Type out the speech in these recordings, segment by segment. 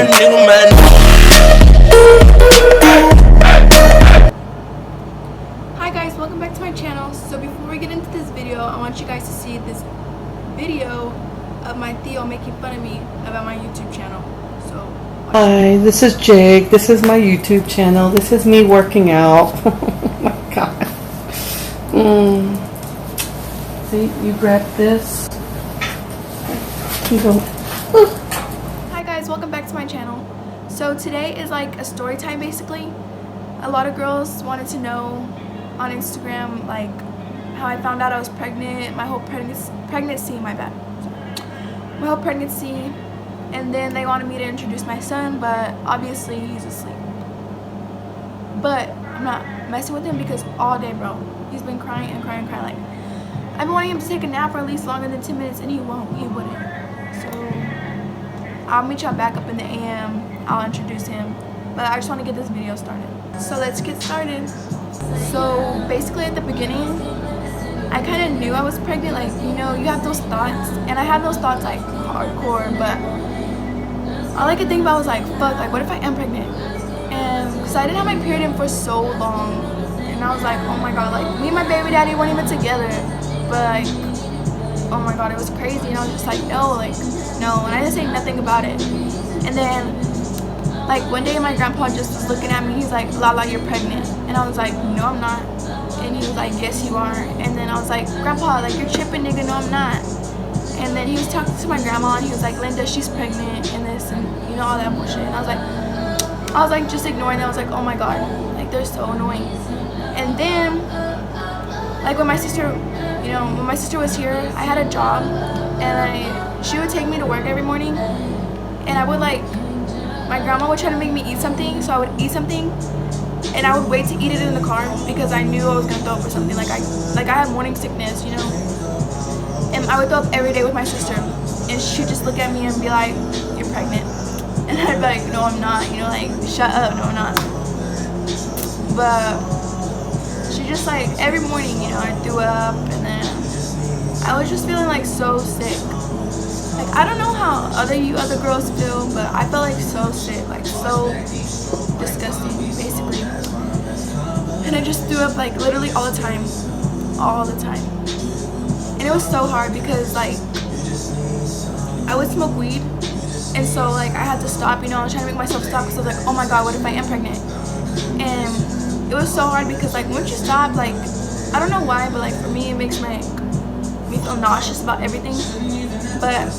nigga, man. Hi guys, welcome back to my channel. So before we get into this video, I want you guys to see this video of my Theo making fun of me about my YouTube channel. So hi, this is Jake. This is my YouTube channel. This is me working out. Oh my god. See, you grab this. You go. hi guys, welcome back to my channel. So today is like a story time basically. A lot of girls wanted to know on Instagram like how I found out I was pregnant, my whole pregnancy, my whole pregnancy, and then they wanted me to introduce my son, but obviously he's asleep. But I'm not messing with him because all day, bro, he's been crying and crying and crying. Like, I've been wanting him to take a nap for at least longer than 10 minutes and he wouldn't. So I'll meet y'all back up in the AM. I'll introduce him, but I just want to get this video started. So let's get started. So basically at the beginning, I kind of knew I was pregnant. Like, you know, you have those thoughts, and I had those thoughts like hardcore, but all I could think about was like, fuck, like what if I am pregnant? And because I didn't have my period in for so long, and I was like, oh my god, like me and my baby daddy weren't even together, but like, oh my god, it was crazy. And I was just like, no, and I didn't say nothing about it. And then like one day my grandpa just was looking at me, he's like, Lala, you're pregnant. And I was like, no, I'm not. And he was like, yes, you are. And then I was like, Grandpa, like you're tripping, nigga, no, I'm not. And then he was talking to my grandma and he was like, Linda, she's pregnant and this and you know all that bullshit. And I was like just ignoring them. I was like, oh my god, like they're so annoying. And then like when my sister was here, I had a job and she would take me to work every morning, and I would like, my grandma would try to make me eat something, so I would eat something and I would wait to eat it in the car because I knew I was gonna throw up or something. Like I had morning sickness, you know, and I would throw up every day with my sister, and she'd just look at me and be like, you're pregnant. And I'd be like, no, I'm not, you know, like shut up, no, I'm not. But she just like every morning, you know, I threw up, and then I was just feeling like so sick. Like I don't know how other girls feel, but I felt like so sick, like so disgusting basically. And I just threw up like literally all the time. And it was so hard because like I would smoke weed, and so like I had to stop, you know, I was trying to make myself stop because I was like, oh my god, what if I am pregnant? And it was so hard because like once you stop, like I don't know why, but like for me it makes me feel nauseous about everything. But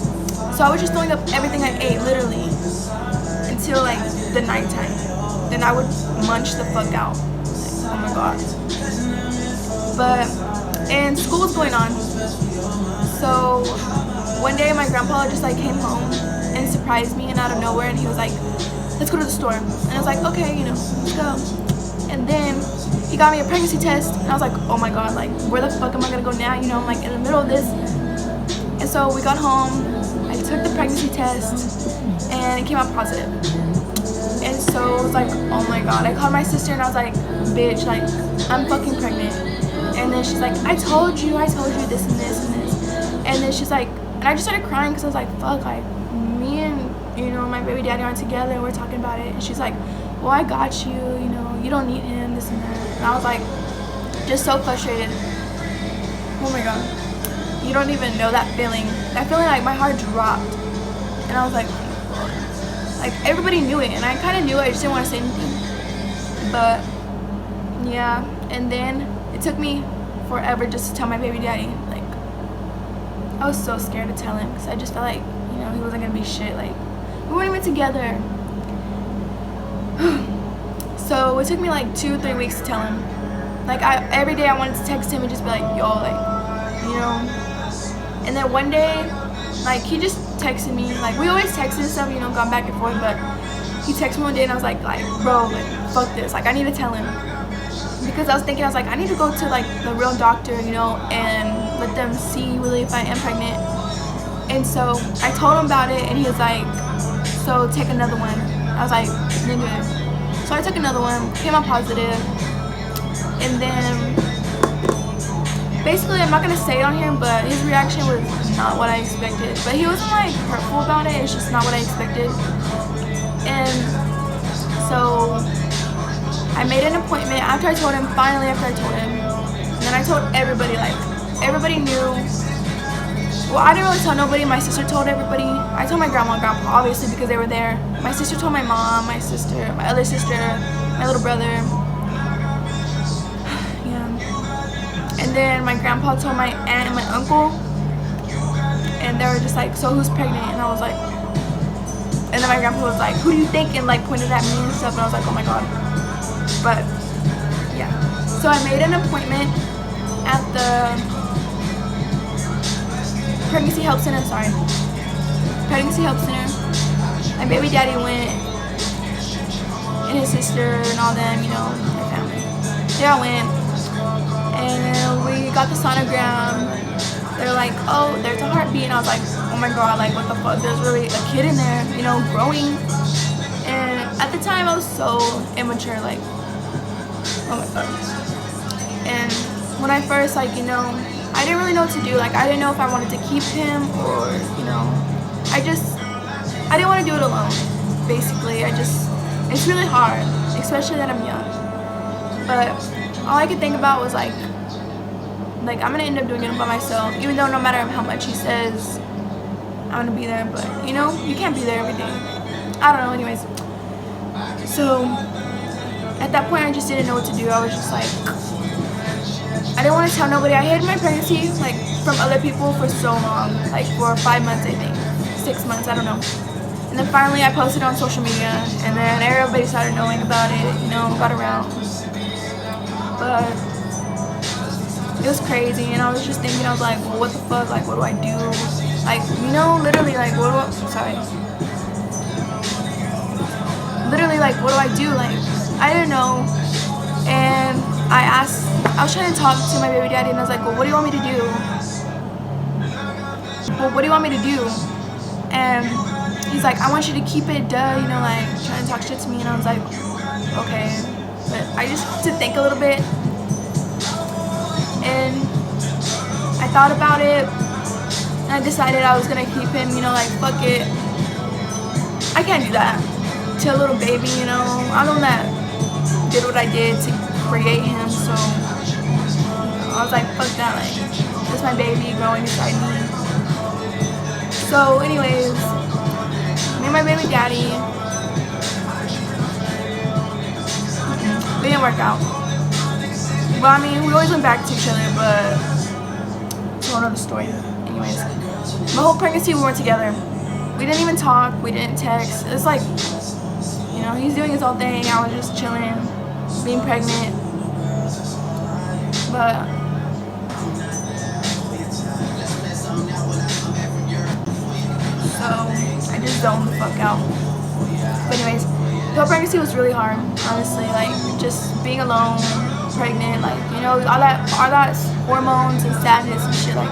so I was just throwing up everything I ate literally until like the nighttime. Then I would munch the fuck out. Like, oh my god. And school was going on. So one day my grandpa just like came home and surprised me and out of nowhere, and he was like, let's go to the store. And I was like, okay, you know, let's go. And then he got me a pregnancy test, and I was like, oh my god, like where the fuck am I gonna go now? You know, I'm like in the middle of this. And so we got home, I took the pregnancy test, and it came out positive. And so I was like, oh my god. I called my sister and I was like, bitch, like I'm fucking pregnant. And then she's like, I told you this and this and this. And then she's like, and I just started crying because I was like, fuck, like me and, you know, my baby daddy aren't together and we're talking about it. And she's like, well, I got you, you know, you don't need him, this and that. And I was like, just so frustrated. Oh my god. You don't even know that feeling. That feeling, like my heart dropped. And I was like, like everybody knew it, and I kind of knew it, I just didn't want to say anything. But yeah, and then it took me forever just to tell my baby daddy. Like I was so scared to tell him because I just felt like, you know, he wasn't gonna be shit. Like we weren't even together. So it took me like 2-3 weeks to tell him. Like every day I wanted to text him and just be like, yo, like, you know. And then one day, like he just texted me, like we always text and stuff, you know, gone back and forth, but he texted me one day and I was like bro, like fuck this, like I need to tell him. Because I was thinking, I was like, I need to go to like the real doctor, you know, and let them see really if I am pregnant. And so I told him about it, and he was like, so take another one. I was like, nigga. So I took another one, came out positive, and then basically, I'm not gonna say it on here, but his reaction was not what I expected. But he wasn't like hurtful about it, it's just not what I expected. And so I made an appointment after I told him, finally after I told him. And then I told everybody, like, everybody knew. Well, I didn't really tell nobody. My sister told everybody. I told my grandma and grandpa, obviously, because they were there. My sister told my mom, my sister, my other sister, my little brother. Yeah. And then my grandpa told my aunt and my uncle. And they were just like, so who's pregnant? And I was like, and then my grandpa was like, who do you think? And like pointed at me and stuff. And I was like, oh my god. But yeah. So I made an appointment at the Pregnancy Help Center, Pregnancy Help Center. My baby daddy went, and his sister and all them, you know, their family. They all went, and we got the sonogram. They're like, oh, there's a heartbeat, and I was like, oh my god, like what the fuck? There's really a kid in there, you know, growing. And at the time, I was so immature, like, oh my god. And when I first, like, you know, I didn't really know what to do. Like, I didn't know if I wanted to keep him or, you know, I didn't want to do it alone, basically. It's really hard, especially that I'm young. But all I could think about was, like I'm going to end up doing it by myself, even though no matter how much he says I'm going to be there. But, you know, you can't be there every day. I don't know, anyways. So, at that point, I just didn't know what to do. I was just like, I didn't want to tell nobody. I hid my pregnancy, like, from other people for so long, like, for 5 months, I think, 6 months, I don't know. And then finally, I posted on social media, and then everybody started knowing about it, you know, got around. But it was crazy, and I was just thinking, I was like, well, what the fuck, like, what do I do? Like, you know, literally, like, literally, like, what do I do? Like, I didn't know. And I was trying to talk to my baby daddy, and I was like, well, what do you want me to do? Well, what do you want me to do? And he's like, I want you to keep it, duh, you know, like, trying to talk shit to me. And I was like, okay. But I just had to think a little bit. And I thought about it, and I decided I was gonna keep him, you know, like, fuck it. I can't do that to a little baby, you know. I'm the one that did what I did to create him, so I was like, fuck that, like, this is my baby growing inside me. So anyways, me and my baby daddy, we didn't work out. Well, I mean, we always went back to each other, but it's a whole other story. Anyways, my whole pregnancy we weren't together. We didn't even talk, we didn't text. It's like, you know, he's doing his own thing, I was just chilling, being pregnant. But so I just zoned the fuck out. But anyways, the whole pregnancy was really hard, honestly. Like, just being alone, pregnant, like, you know, all that hormones and sadness and shit, like,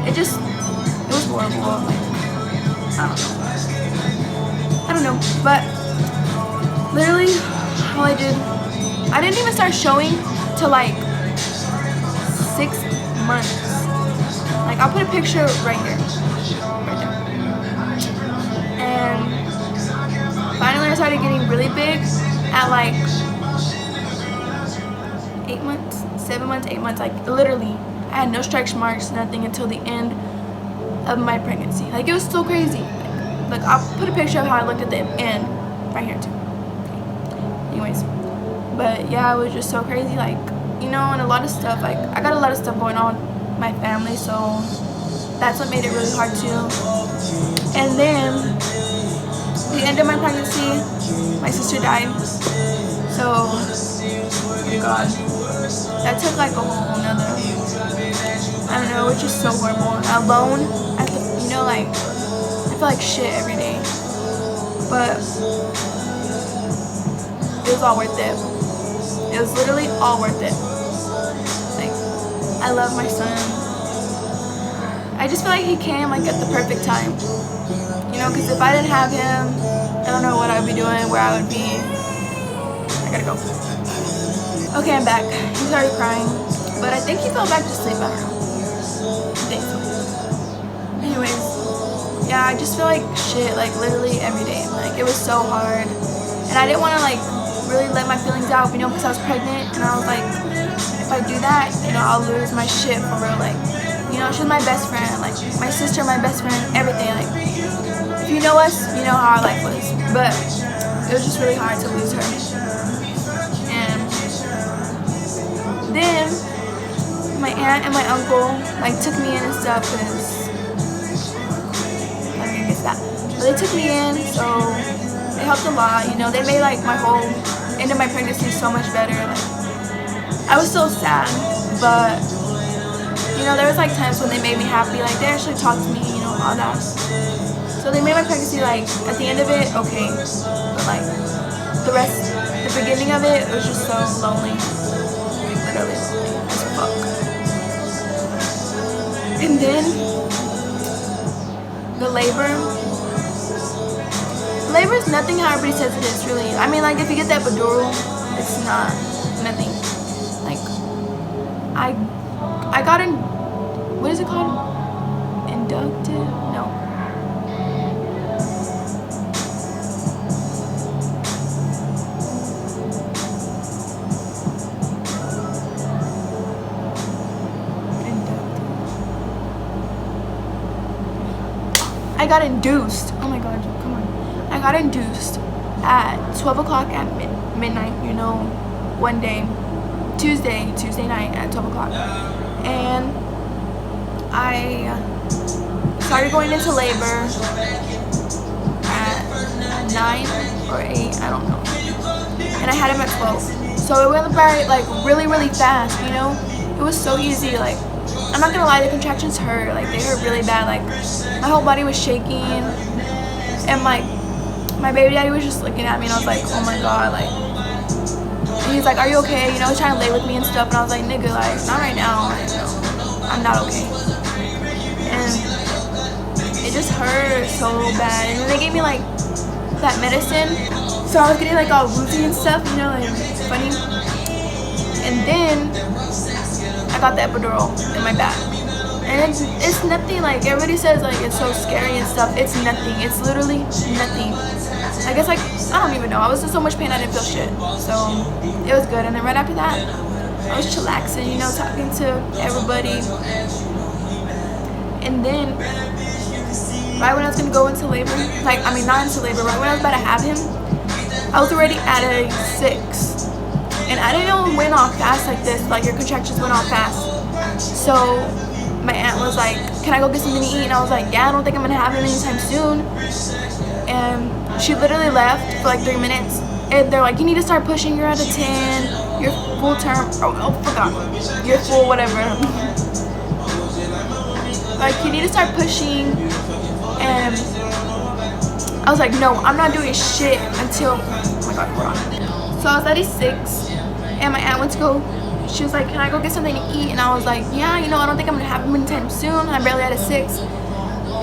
it was horrible. Like, I don't know, but literally all I didn't even start showing till like 6 months. Like, I'll put a picture right here, right there. And finally I started getting really big at like 8 months, 7 months, 8 months, like, literally I had no stretch marks, nothing, until the end of my pregnancy. Like, it was so crazy. Like, I'll put a picture of how I looked at the end right here too. Anyways, but yeah, it was just so crazy, like, you know, and a lot of stuff, like, I got a lot of stuff going on with my family, so that's what made it really hard too. And then the end of my pregnancy, my sister died. So, oh my god, that took like a whole nother, I don't know, it's just so horrible. Alone at the, you know, like, I feel like shit every day, but it was all worth it. It was literally all worth it. Like, I love my son. I just feel like he came like at the perfect time, you know, because if I didn't have him, I don't know what I would be doing, where I would be. I gotta go. Okay, I'm back. He's already crying, but I think he fell back to sleep. I don't know. I think so. Anyways, yeah, I just feel like shit, like, literally every day. Like, it was so hard. And I didn't want to like really let my feelings out, you know, because I was pregnant. And I was like, if I do that, you know, I'll lose my shit for real. Like, you know, she's my best friend, like my sister, my best friend, everything. Like, if you know us, you know how our life was. But it was just really hard to lose her. And then my aunt and my uncle like took me in and stuff, because I mean, it's that. But they took me in, so it helped a lot. You know, they made like my whole end of my pregnancy so much better. Like, I was so sad, but you know, there was like times when they made me happy. Like, they actually talked to me, you know, all that. So they made my pregnancy, like, at the end of it, okay. But like the beginning of it was just so lonely. Like, literally lonely as fuck. And then the labor is nothing how everybody says it is, really. I mean, like, if you get that epidural, it's not nothing. Like, I got in, what is it called? Inducted? No. I got induced. Oh my god, come on. I got induced at 12 o'clock at midnight, you know, one day. Tuesday night at 12 o'clock. And I started going into labor at 9 or 8, I don't know. And I had him at 12. So it went by like really, really fast, you know? It was so easy. Like, I'm not gonna lie, the contractions hurt. Like, they hurt really bad. Like, my whole body was shaking. And like, my baby daddy was just looking at me, and I was like, oh my god, like, and he's like, are you okay? You know, he's trying to lay with me and stuff. And I was like, nigga, like, not right now. Like, no, I'm not okay. And it just hurt so bad. And then they gave me like that medicine, so I was getting like all woozy and stuff, you know, like funny. And then I got the epidural in my back. And it's nothing. Like, everybody says like it's so scary and stuff. It's nothing. It's literally nothing. I guess, like, I don't even know. I was in so much pain I didn't feel shit. So it was good. And then right after that, I was chillaxing, you know, talking to everybody. And then right when I was gonna go into labor, like, I mean, not into labor, right when I was about to have him, I was already at a 6. And I didn't know it went off fast like this. Like, your contractions went off fast. So my aunt was like, can I go get something to eat? And I was like, yeah, I don't think I'm gonna have him anytime soon. And she literally left for like 3 minutes. And they're like, you need to start pushing. You're at a 10. You're full term. Oh, forgot. You're full whatever. Like, you need to start pushing. And I was like, no, I'm not doing shit until, oh my god, hold on. So I was at a 6, and my aunt went to go, she was like, can I go get something to eat? And I was like, yeah, you know, I don't think I'm gonna have him anytime soon. I'm barely at a 6.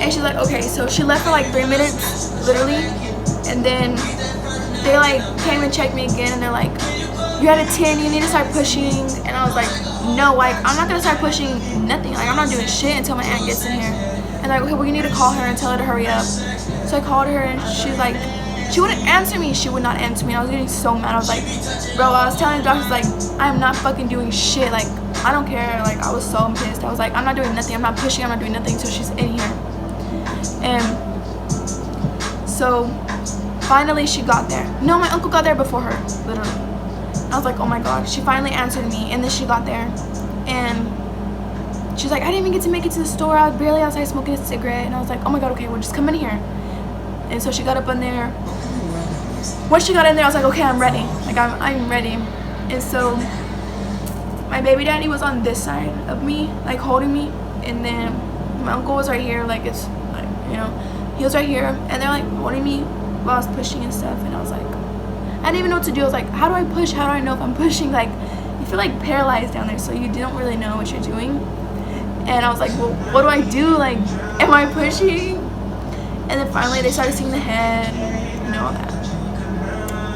And she's like, okay. So she left for like 3 minutes, literally. And then they like came and checked me again, and they're like, you're at a 10, you need to start pushing. And I was like, no, like, I'm not gonna start pushing nothing. Like, I'm not doing shit until my aunt gets in here. And like, okay, well, you need to call her and tell her to hurry up. So I called her, and she's like, she wouldn't answer me. She would not answer me. And I was getting so mad. I was like, bro, I was telling the doctors, like, I'm not fucking doing shit. Like, I don't care. Like, I was so pissed. I was like, I'm not doing nothing. I'm not pushing. I'm not doing nothing until she's in here. And so finally she got there. No, my uncle got there before her, literally. I was like, oh my god. She finally answered me, and then she got there. And she's like, I didn't even get to make it to the store. I was barely outside smoking a cigarette. And I was like, oh my god, okay, well, just come in here. And so she got up in there. Once she got in there, I was like, okay, I'm ready. Like, I'm ready. And so my baby daddy was on this side of me, like, holding me. And then my uncle was right here, like, it's like, you know, he was right here. And they're like holding me while I was pushing and stuff. And I was like, I didn't even know what to do. I was like, how do I push? How do I know if I'm pushing? Like, you feel like paralyzed down there, so you don't really know what you're doing. And I was like, well, what do I do? Like, am I pushing? And then finally they started seeing the head, you know, all that.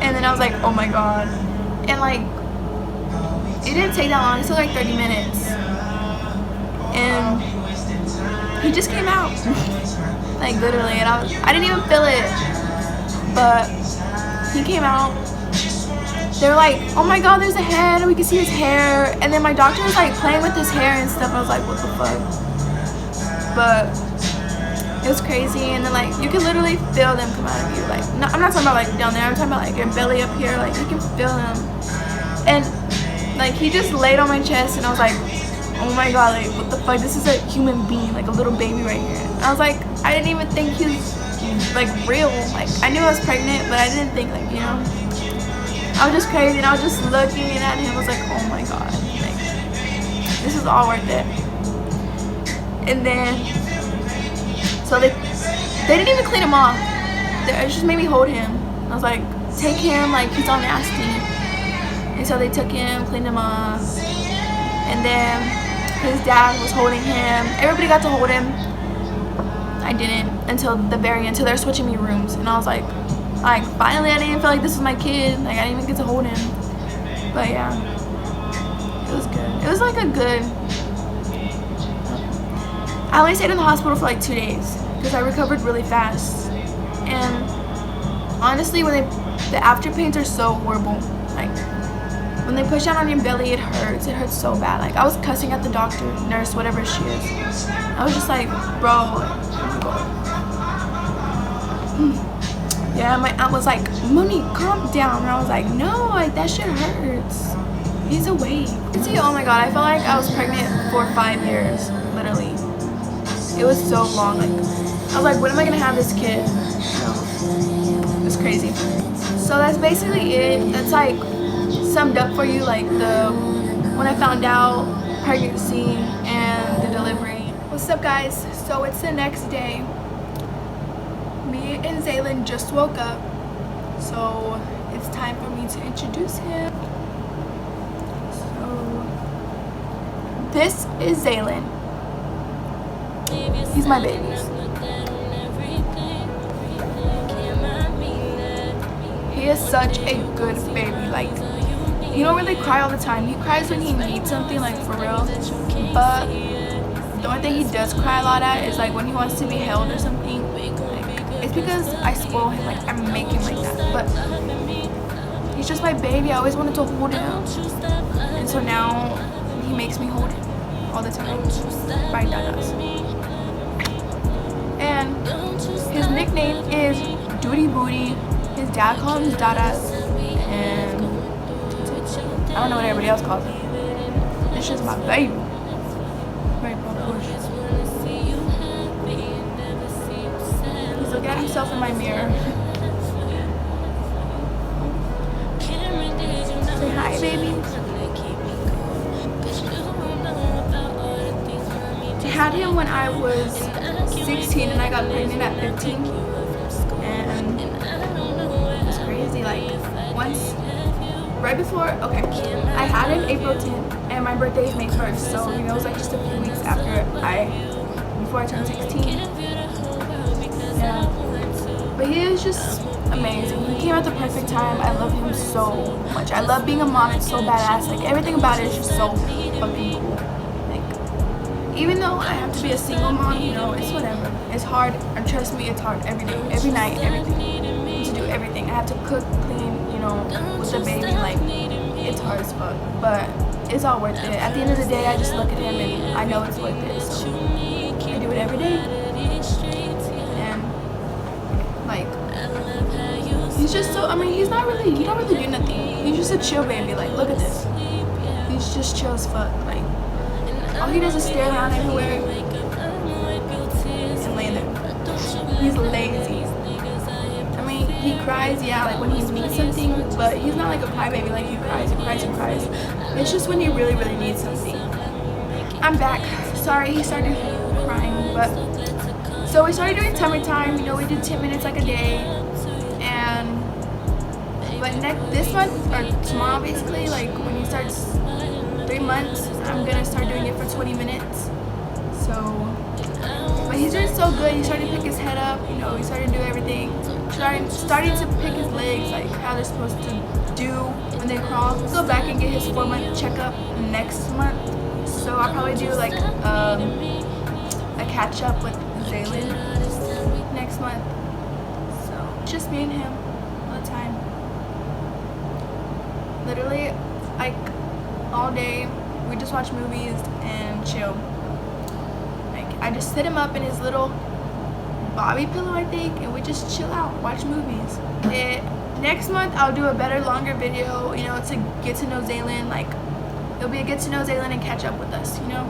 And then I was like, oh my god. And like, it didn't take that long. It took like 30 minutes. And he just came out. Like, literally. And I didn't even feel it. But he came out. They were like, oh my god, there's a head, we can see his hair. And then my doctor was like playing with his hair and stuff. I was like, what the fuck? But it was crazy. And then like you can literally feel them come out of you. Like, no, I'm not talking about like down there, I'm talking about like your belly up here. Like you can feel them. And like he just laid on my chest and I was like, oh my god, like what the fuck, this is a human being, like a little baby right here. And I was like, I didn't even think he was like real. Like I knew I was pregnant, but I didn't think like, you know, I was just crazy. And I was just looking at him. I was like, oh my god, like this is all worth it. And then so they didn't even clean him off. They just made me hold him. I was like, take him, like he's all nasty. And so they took him, cleaned him off, and then his dad was holding him. Everybody got to hold him. I didn't until the very end, until they're switching me rooms. And I was like finally I didn't feel like this was my kid. Like I didn't even get to hold him. But yeah, it was good. It was like a good, I only stayed in the hospital for like 2 days because I recovered really fast. And honestly, when the after pains are so horrible. Like when they push down on your belly, it hurts so bad. Like I was cussing at the doctor, nurse, whatever she is. I was just like, bro, oh my god. Yeah, my aunt was like, Monique, calm down. And I was like, no, like that shit hurts. He's awake. See, oh my god, I felt like I was pregnant for 5 years, literally. It was so long. Like I was like, when am I gonna have this kid? No. It was crazy. So that's basically it. That's like summed up for you, like when I found out, pregnancy, and the delivery. What's up, guys? So it's the next day. Me and Zaylin just woke up, so it's time for me to introduce him. So this is Zaylin. He's my baby. He is such a good baby. Like he don't really cry all the time. He cries when he needs something, like for real. But the only thing he does cry a lot at is like when he wants to be held or something. Like, it's because I spoil him, like I make him like that. But he's just my baby. I always wanted to hold him, and so now he makes me hold him all the time. By Dadas. And his nickname is Duty Booty. His dad calls him Dadas, and I don't know what everybody else calls him. It's just my baby. Very push. He's looking at himself in my mirror. Say hi, baby. I had him when I was 16 and I got pregnant at 15. And it's crazy. Like once, right before, okay, I had him April 10th and my birthday is May 1st, so you know it was like just a few weeks after before I turned 16. Yeah, but he is just amazing. He came at the perfect time. I love him so much. I love being a mom. It's so badass. Like everything about it is just so fucking cool. Like even though I have to be a single mom, you know, it's whatever. It's hard, and trust me, it's hard every day, every night, everything. To do everything. I have to cook, clean, you know, with the baby. Like it's hard as fuck, but it's all worth it. At the end of the day, I just look at him and I know it's worth it. So I do it every day. And like he's just so, I mean, he don't really do nothing. He's just a chill baby. Like look at this. He's just chill as fuck. Like all he does is stare around everywhere and lay there. He's lazy. I mean, he cries, yeah, like when he needs something, but he's not like a crybaby. Like he cries. It's just when he really, really needs something. I'm back. Sorry, he started crying, but so we started doing tummy time. You know, we did 10 minutes like a day, but this month or tomorrow, basically, like when he starts 3 months, I'm gonna start doing it for 20 minutes. So, but he's doing so good. He started to pick his head up. You know, he started to do everything. Starting to pick his legs, like how they're supposed to do when they crawl. Go back and get his 4-month checkup next month. So I'll probably do like a catch up with Zaylin next month. So just me and him all the time. literally, like, all day. We just watch movies and chill. Like, I just sit him up in his little bobby pillow, I think, and we just chill out, watch movies. Next month, I'll do a better, longer video, you know, to get to know Zaylin. Like, it'll be a get to know Zaylin and catch up with us, you know?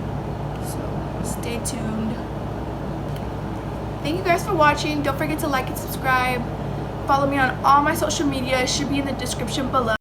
So, stay tuned. Thank you guys for watching. Don't forget to like and subscribe. Follow me on all my social media. It should be in the description below.